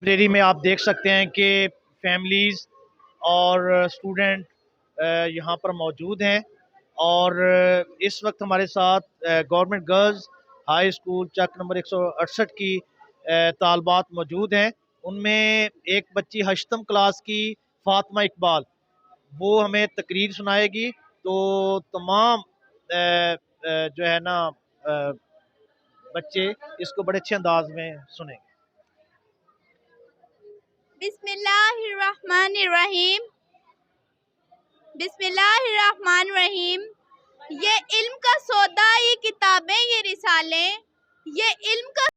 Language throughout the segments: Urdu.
لائبریری میں آپ دیکھ سکتے ہیں کہ فیملیز اور اسٹوڈنٹ یہاں پر موجود ہیں، اور اس وقت ہمارے ساتھ گورنمنٹ گرلز ہائی اسکول چک نمبر 168 کی طالبات موجود ہیں۔ ان میں ایک بچی 8ویں کلاس کی فاطمہ اقبال، وہ ہمیں تقریر سنائے گی، تو تمام جو ہے نا بچے اس کو بڑے اچھے انداز میں سنیں گے۔ بسم اللہ الرحمن الرحیم۔ بسم اللہ الرحمن الرحیم۔ یہ علم کا سودا، یہ کتابیں، یہ رسالیں، یہ علم کا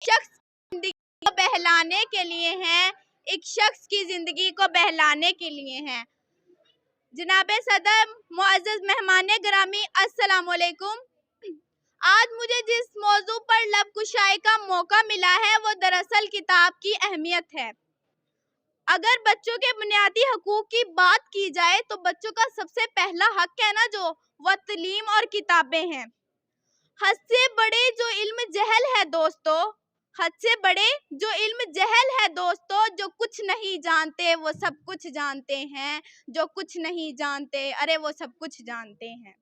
شخص کی زندگی کو بہلانے کے لیے ہیں، ایک شخص کی زندگی کو بہلانے کے لیے ہیں۔ جناب صدر، معزز مہمان گرامی، السلام علیکم۔ آج مجھے جس موضوع پر لب کشائی کا موقع ملا ہے وہ دراصل کتاب کی اہمیت ہے۔ اگر بچوں کے بنیادی حقوق کی بات کی جائے تو بچوں کا سب سے پہلا حق ہے نا جو، وہ تعلیم اور کتابیں ہیں۔ حد سے بڑے جو علم جہل ہے دوستو، حد سے بڑے جو علم جہل ہے دوستو، جو کچھ نہیں جانتے وہ سب کچھ جانتے ہیں، جو کچھ نہیں جانتے ارے وہ سب کچھ جانتے ہیں۔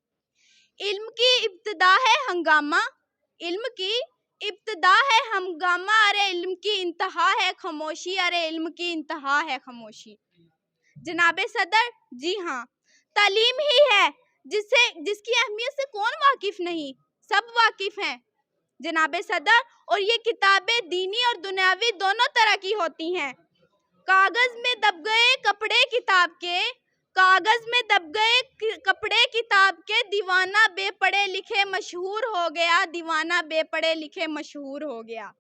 علم کی ابتدا ہے ہنگامہ، علم کی ابتدا ہے ہنگامہ، ارے علم کی انتہا ہے خاموشی، ارے علم کی انتہا ہے خاموشی۔ جناب صدر، جی ہاں، تعلیم ہی ہے جس کی اہمیت سے کون واقف نہیں، سب واقف ہیں جناب صدر۔ اور یہ کتابیں دینی اور دنیاوی دونوں طرح کی ہوتی ہیں۔ کاغذ میں دب گئے کپڑے کتاب کے، کاغذ میں دب گئے کپڑے کتاب کے، دیوانہ بے پڑھے لکھے مشہور ہو گیا، دیوانہ بے پڑھے لکھے مشہور ہو گیا۔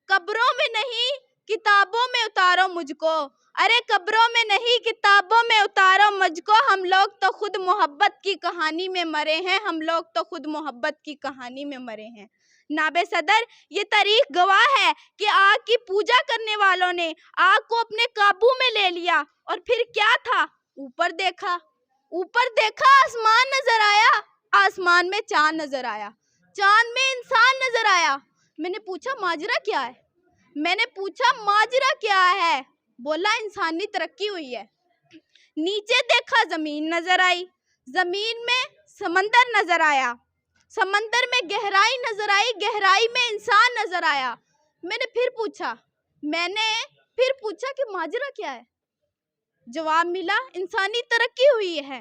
قبروں میں نہیں کتابوں میں اتارو مجھ کو، ارے قبروں میں نہیں کتابوں میں اتارو مجھ کو، ہم لوگ تو خود محبت کی کہانی میں مرے ہیں، ہم لوگ تو خود محبت کی کہانی میں مرے ہیں۔ جناب صدر، یہ تاریخ گواہ ہے کہ آگ کی پوجا کرنے والوں نے آگ کو اپنے قابو میں لے لیا، اور پھر کیا تھا، اوپر دیکھا، اوپر دیکھا آسمان نظر آیا، آسمان میں چاند نظر آیا، چاند میں انسان نظر آیا۔ میں نے پوچھا ماجرا کیا ہے، میں نے پوچھا ماجرا کیا ہے، بولا انسانی ترقی ہوئی ہے۔ نیچے دیکھا زمین نظر آئی، زمین میں سمندر نظر آیا، سمندر میں گہرائی نظر آئی، گہرائی میں انسان نظر آیا۔ میں نے پھر پوچھا کہ ماجرا کیا ہے، جواب ملا انسانی ترقی ہوئی ہے۔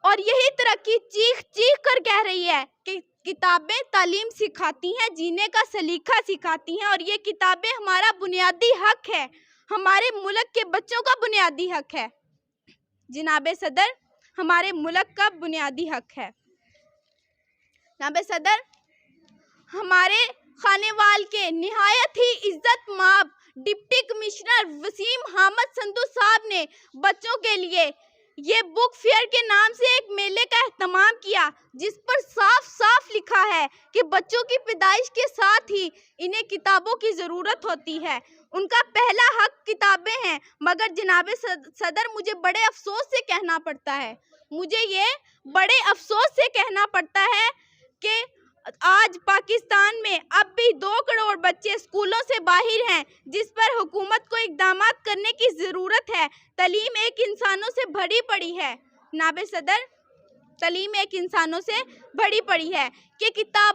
اور یہی ترقی چیخ چیخ کر کہہ رہی ہے کہ کتابیں تعلیم سکھاتی ہیں، جینے کا سلیقہ سکھاتی ہیں، اور یہ کتابیں ہمارا بنیادی حق ہے، ہمارے ملک کے بچوں کا بنیادی حق ہے جناب صدر، ہمارے ملک کا بنیادی حق ہے۔ جناب صدر، ہمارے خانے وال کے نہایت ہی عزت مآب ڈپٹی کمشنر وسیم حامد سندھو صاحب نے بچوں کے لیے یہ بک فیئر کے نام سے ایک میلے کا اہتمام کیا، جس پر صاف صاف لکھا ہے کہ بچوں کی پیدائش کے ساتھ ہی انہیں کتابوں کی ضرورت ہوتی ہے، ان کا پہلا حق کتابیں ہیں۔ مگر جناب صدر، مجھے بڑے افسوس سے کہنا پڑتا ہے، کہ آج پاکستان میں اب بھی 2 کروڑ بچے اسکولوں سے باہر ہیں، جس پر حکومت کو اقدامات کرنے کی ضرورت ہے۔ تعلیم ایک انسانوں سے بڑی پڑی ہے جناب صدر، تعلیم ایک انسانوں سے بڑی پڑی ہے کہ کتاب